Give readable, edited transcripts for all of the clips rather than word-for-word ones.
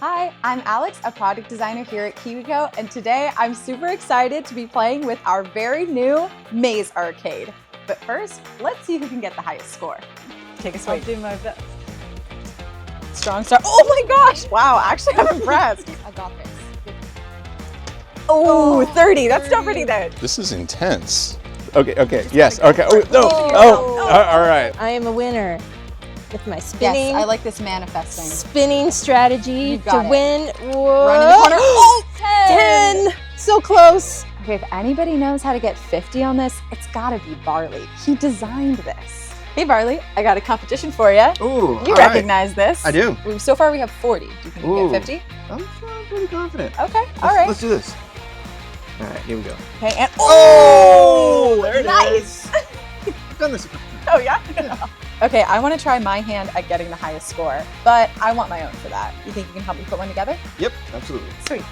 Hi, I'm Alex, a product designer here at KiwiCo, and today I'm super excited to be playing with our very new maze arcade. But first, let's see who can get the highest score. Take a swing. I'll do my best. Strong start. Oh my gosh! Wow, actually I'm impressed. I got this. Oh, 30. That's still pretty good. This is intense. Okay, yes, okay. Oh, no, all right. I am a winner with my spinning. Yes, I like this manifesting. Spinning strategy got to it. win. Run in the corner. Oh, 10! So close. Okay, if anybody knows how to get 50 on this, it's gotta be Barley. He designed this. Hey Barley, I got a competition for you. Ooh, You recognize this. I do. So far we have 40. Do you think you can get 50? I'm feeling pretty confident. Okay, all right. Let's do this. All right, here we go. Okay, and Oh, there it nice. is. I've done this a couple times. Oh yeah? Okay, I want to try my hand at getting the highest score, but I want my own for that. You think you can help me put one together? Yep, absolutely. Sweet.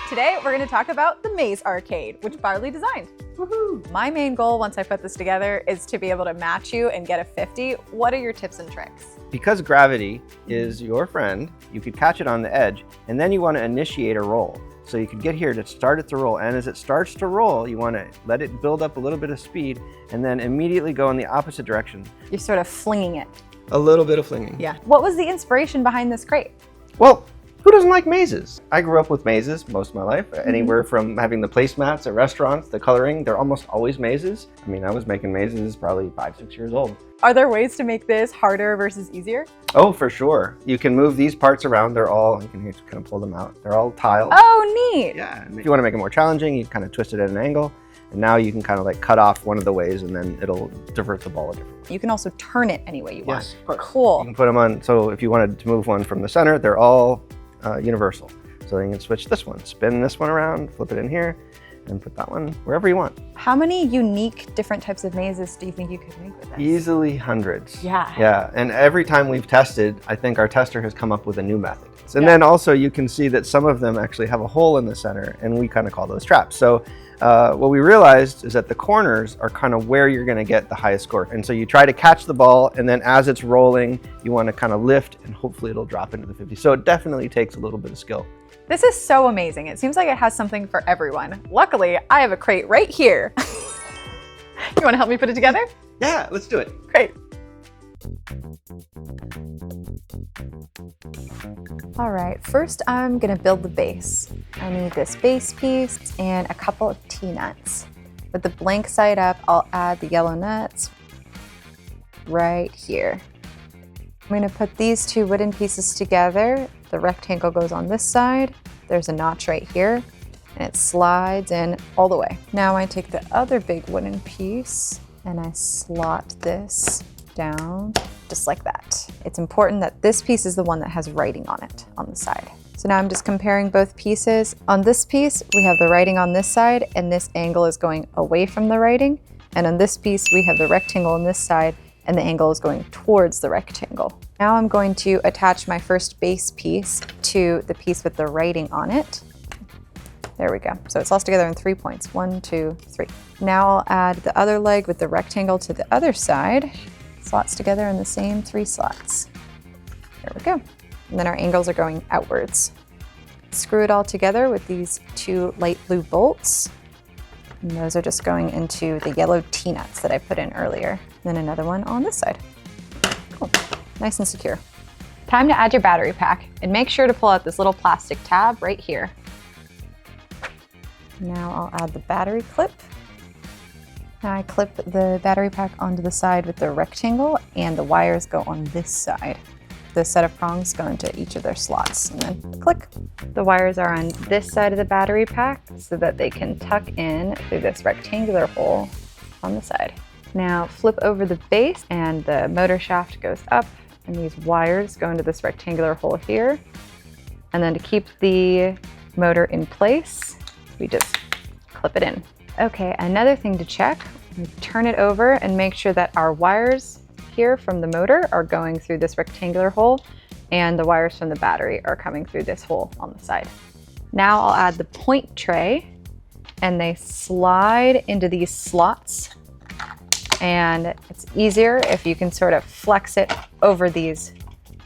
Today, we're going to talk about the Maze Arcade, which Barley designed. Woohoo! My main goal once I put this together is to be able to match you and get a 50. What are your tips and tricks? Because gravity is your friend, you could catch it on the edge, and then you want to initiate a roll. So you could get here to start it to roll, and as it starts to roll, you want to let it build up a little bit of speed, and then immediately go in the opposite direction. You're sort of flinging it. A little bit of flinging. Yeah. What was the inspiration behind this crate? Well, who doesn't like mazes? I grew up with mazes most of my life. Anywhere from having the placemats at restaurants, the coloring, they're almost always mazes. I mean, I was making mazes probably 5, 6 years old. Are there ways to make this harder versus easier? Oh, for sure. You can move these parts around. They're all, you can kind of pull them out. They're all tiled. Oh, neat. Yeah, and if you want to make it more challenging, you kind of twist it at an angle. And now you can kind of like cut off one of the ways and then it'll divert the ball a different way. You can also turn it any way you want. Yes, of course. Cool. You can put them on, so if you wanted to move one from the center, they're all universal. So you can switch this one, spin this one around, flip it in here, and put that one wherever you want. How many unique different types of mazes do you think you could make with this? Easily hundreds. Yeah. Yeah, and every time we've tested, I think our tester has come up with a new method. And then also you can see that some of them actually have a hole in the center, and we kind of call those traps. So what we realized is that the corners are kind of where you're going to get the highest score. And so you try to catch the ball, and then as it's rolling, you want to kind of lift, and hopefully it'll drop into the 50. So it definitely takes a little bit of skill. This is so amazing. It seems like it has something for everyone. Luckily, I have a crate right here. You want to help me put it together? Yeah, let's do it. Great. All right, first I'm gonna build the base. I need this base piece and a couple of T-nuts. With the blank side up, I'll add the yellow nuts right here. I'm gonna put these two wooden pieces together. The rectangle goes on this side. There's a notch right here, and it slides in all the way. Now I take the other big wooden piece and I slot this down just like that. It's important that this piece is the one that has writing on it on the side. So now I'm just comparing both pieces. On this piece, we have the writing on this side, and this angle is going away from the writing. And on this piece, we have the rectangle on this side, and the angle is going towards the rectangle. Now I'm going to attach my first base piece to the piece with the writing on it. There we go. So it slots together in 3 points. 1, 2, 3. Now I'll add the other leg with the rectangle to the other side. Slots together in the same 3 slots. There we go. And then our angles are going outwards. Screw it all together with these 2 light blue bolts. And those are just going into the yellow T-nuts that I put in earlier. Then another one on this side. Cool. Nice and secure. Time to add your battery pack, and make sure to pull out this little plastic tab right here. Now I'll add the battery clip. Now I clip the battery pack onto the side with the rectangle, and the wires go on this side. The set of prongs go into each of their slots, and then click. The wires are on this side of the battery pack so that they can tuck in through this rectangular hole on the side. Now flip over the base, and the motor shaft goes up, and these wires go into this rectangular hole here. And then to keep the motor in place, we just clip it in. Okay, another thing to check, we turn it over and make sure that our wires here from the motor are going through this rectangular hole, and the wires from the battery are coming through this hole on the side. Now I'll add the point tray, and they slide into these slots And it's easier if you can sort of flex it over these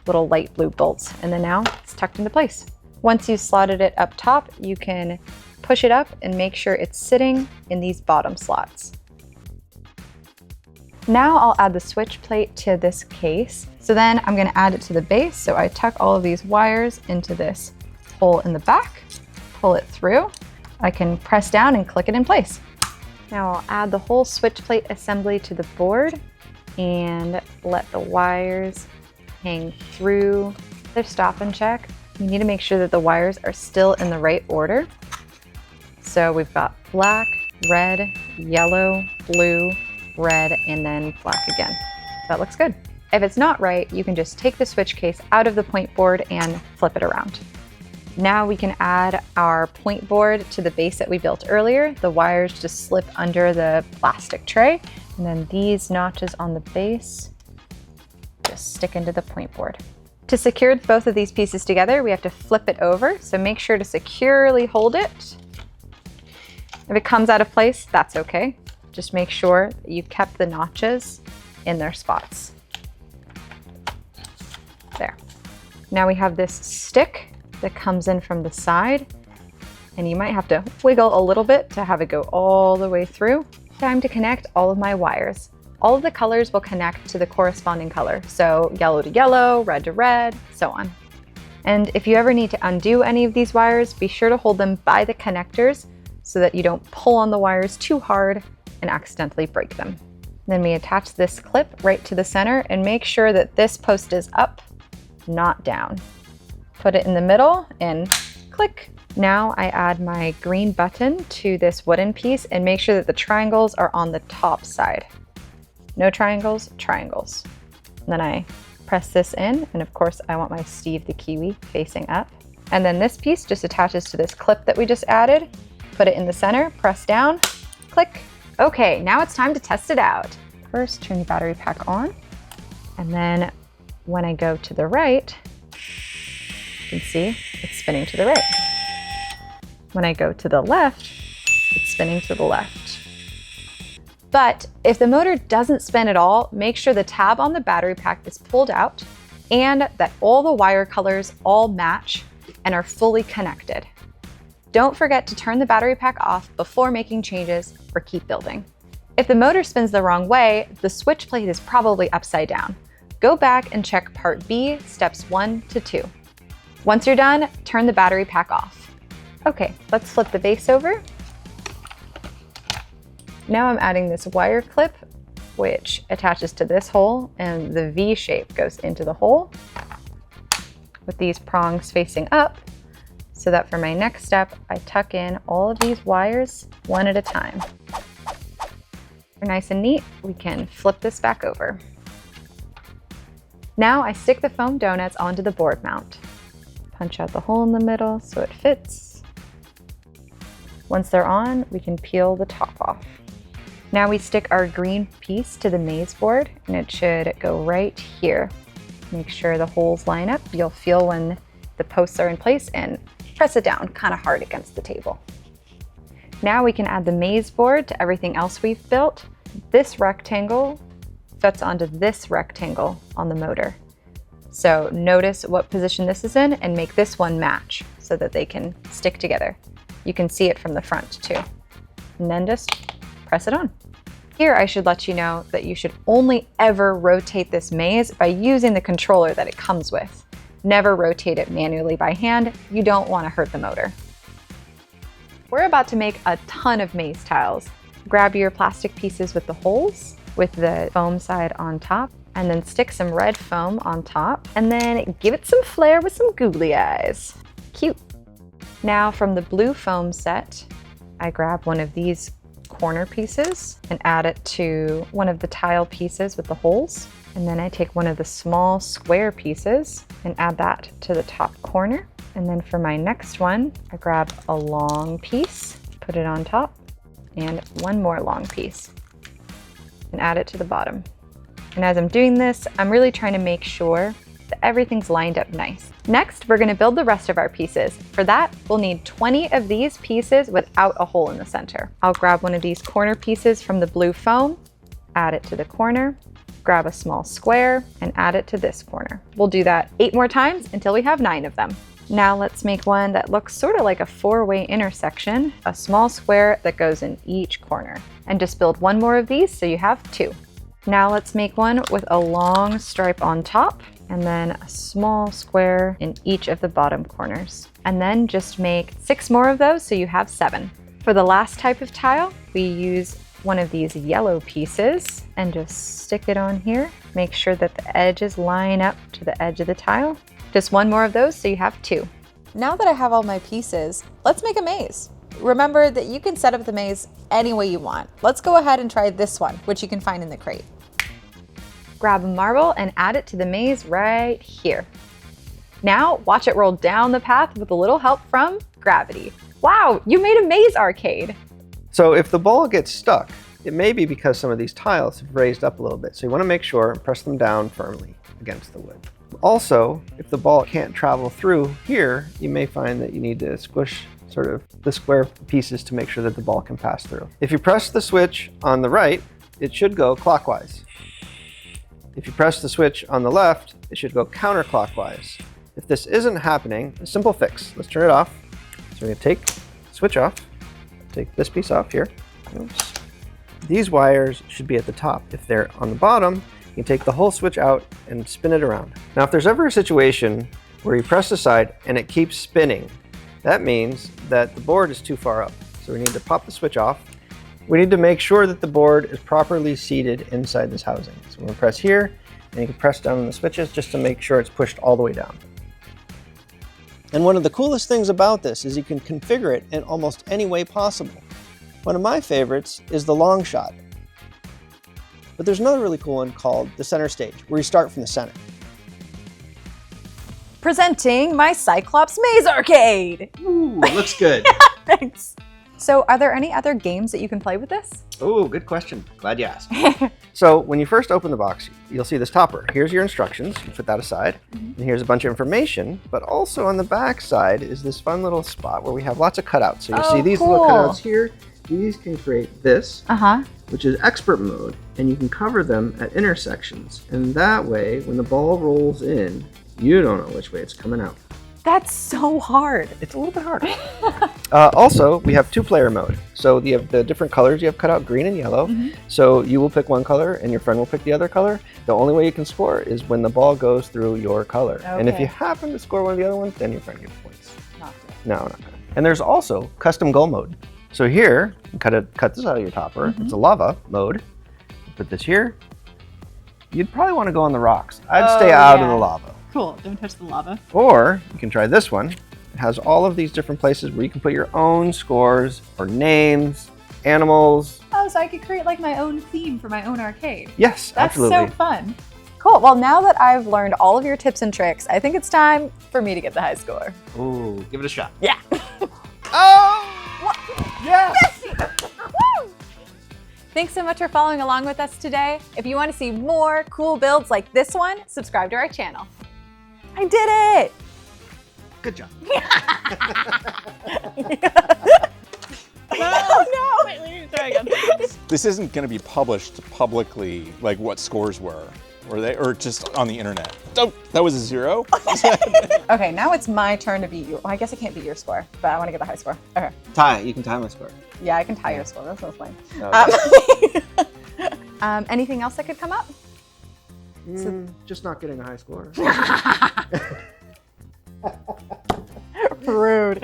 little light blue bolts. And then now it's tucked into place. Once you've slotted it up top, you can push it up and make sure it's sitting in these bottom slots. Now I'll add the switch plate to this case. So then I'm gonna add it to the base. So I tuck all of these wires into this hole in the back, pull it through. I can press down and click it in place. Now I'll add the whole switch plate assembly to the board and let the wires hang through their stop and check. You need to make sure that the wires are still in the right order. So we've got black, red, yellow, blue, red, and then black again. That looks good. If it's not right, you can just take the switch case out of the point board and flip it around. Now we can add our point board to the base that we built earlier. The wires just slip under the plastic tray, and then these notches on the base just stick into the point board. To secure both of these pieces together, we have to flip it over, so make sure to securely hold it. If it comes out of place, that's okay. Just make sure that you've kept the notches in their spots. There. Now we have this stick that comes in from the side, and you might have to wiggle a little bit to have it go all the way through. Time to connect all of my wires. All of the colors will connect to the corresponding color, so yellow to yellow, red to red, so on. And if you ever need to undo any of these wires, be sure to hold them by the connectors so that you don't pull on the wires too hard and accidentally break them. Then we attach this clip right to the center and make sure that this post is up, not down. Put it in the middle and click. Now I add my green button to this wooden piece and make sure that the triangles are on the top side. No triangles, triangles. And then I press this in, and of course I want my Steve the Kiwi facing up. And then this piece just attaches to this clip that we just added. Put it in the center, press down, click. Okay, now it's time to test it out. First, turn your battery pack on, and then when I go to the right, you can see it's spinning to the right. When I go to the left, it's spinning to the left. But if the motor doesn't spin at all, make sure the tab on the battery pack is pulled out and that all the wire colors all match and are fully connected. Don't forget to turn the battery pack off before making changes or keep building. If the motor spins the wrong way, the switch plate is probably upside down. Go back and check part B, steps 1 to 2. Once you're done, turn the battery pack off. Okay, let's flip the base over. Now I'm adding this wire clip, which attaches to this hole, and the V shape goes into the hole with these prongs facing up, so that for my next step, I tuck in all of these wires one at a time. For nice and neat, we can flip this back over. Now I stick the foam donuts onto the board mount. Punch out the hole in the middle so it fits. Once they're on, we can peel the top off. Now we stick our green piece to the maze board, and it should go right here. Make sure the holes line up. You'll feel when the posts are in place, and press it down kind of hard against the table. Now we can add the maze board to everything else we've built. This rectangle fits onto this rectangle on the motor. So notice what position this is in and make this one match so that they can stick together. You can see it from the front too. And then just press it on. Here I should let you know that you should only ever rotate this maze by using the controller that it comes with. Never rotate it manually by hand. You don't want to hurt the motor. We're about to make a ton of maze tiles. Grab your plastic pieces with the holes, with the foam side on top, and then stick some red foam on top, and then give it some flair with some googly eyes. Cute. Now from the blue foam set, I grab one of these corner pieces and add it to one of the tile pieces with the holes. And then I take one of the small square pieces and add that to the top corner. And then for my next one, I grab a long piece, put it on top, and one more long piece, and add it to the bottom. And as I'm doing this, I'm really trying to make sure that everything's lined up nice. Next, we're gonna build the rest of our pieces. For that, we'll need 20 of these pieces without a hole in the center. I'll grab one of these corner pieces from the blue foam, add it to the corner, grab a small square, and add it to this corner. We'll do that 8 more times until we have 9 of them. Now let's make one that looks sort of like a 4-way intersection, a small square that goes in each corner. And just build 1 more of these so you have 2. Now let's make one with a long stripe on top and then a small square in each of the bottom corners. And then just make 6 more of those so you have 7. For the last type of tile, we use one of these yellow pieces and just stick it on here. Make sure that the edges line up to the edge of the tile. Just 1 more of those so you have 2. Now that I have all my pieces, let's make a maze. Remember that you can set up the maze any way you want. Let's go ahead and try this one, which you can find in the crate. Grab a marble and add it to the maze right here. Now watch it roll down the path with a little help from gravity. Wow, you made a maze arcade. So if the ball gets stuck, it may be because some of these tiles have raised up a little bit. So you want to make sure and press them down firmly against the wood. Also, if the ball can't travel through here, you may find that you need to squish sort of the square pieces to make sure that the ball can pass through. If you press the switch on the right, it should go clockwise. If you press the switch on the left, it should go counterclockwise. If this isn't happening, a simple fix. Let's turn it off. So we're going to take the switch off, take this piece off here. Oops. These wires should be at the top. If they're on the bottom, you can take the whole switch out and spin it around. Now, if there's ever a situation where you press the side and it keeps spinning, that means that the board is too far up. So we need to pop the switch off. We need to make sure that the board is properly seated inside this housing. So we're going to press here, and you can press down on the switches just to make sure it's pushed all the way down. And one of the coolest things about this is you can configure it in almost any way possible. One of my favorites is the long shot. But there's another really cool one called the center stage, where you start from the center. Presenting my Cyclops Maze Arcade. Ooh, looks good. Thanks. So are there any other games that you can play with this? Oh, good question. Glad you asked. So when you first open the box, you'll see this topper. Here's your instructions. You put that aside. And here's a bunch of information. But also on the back side is this fun little spot where we have lots of cutouts. So you'll see these little cutouts here. These can create this, which is expert mode. And you can cover them at intersections. And that way, when the ball rolls in, you don't know which way it's coming out. That's so hard. It's a little bit harder. Also, we have 2-player mode. So you have the different colors you have cut out, green and yellow. So you will pick one color and your friend will pick the other color. The only way you can score is when the ball goes through your color. Okay. And if you happen to score one of the other ones, then your friend gets points. Not good. No, not good. And there's also custom goal mode. So here, you cut this out of your topper. It's a lava mode. You put this here. You'd probably want to go on the rocks. I'd stay out of the lava. Cool, don't touch the lava. Or you can try this one. It has all of these different places where you can put your own scores or names, animals. Oh, so I could create like my own theme for my own arcade. Yes, That's absolutely. so fun. Cool. Well, now that I've learned all of your tips and tricks, I think it's time for me to get the high score. Ooh, give it a shot. Yeah. Oh! What? Yeah! Woo! Thanks so much for following along with us today. If you want to see more cool builds like this one, subscribe to our channel. I did it! Good job. Oh no! Wait, we need to try again. This isn't going to be published publicly, like what scores were they, or just on the internet. Oh, that was a 0. Okay, now it's my turn to beat you. Well, I guess I can't beat your score, but I want to get the high score. Okay. Tie. You can tie my score. Yeah, I can tie your score. That sounds fine. Okay. Anything else that could come up? Just not getting a high score. Rude.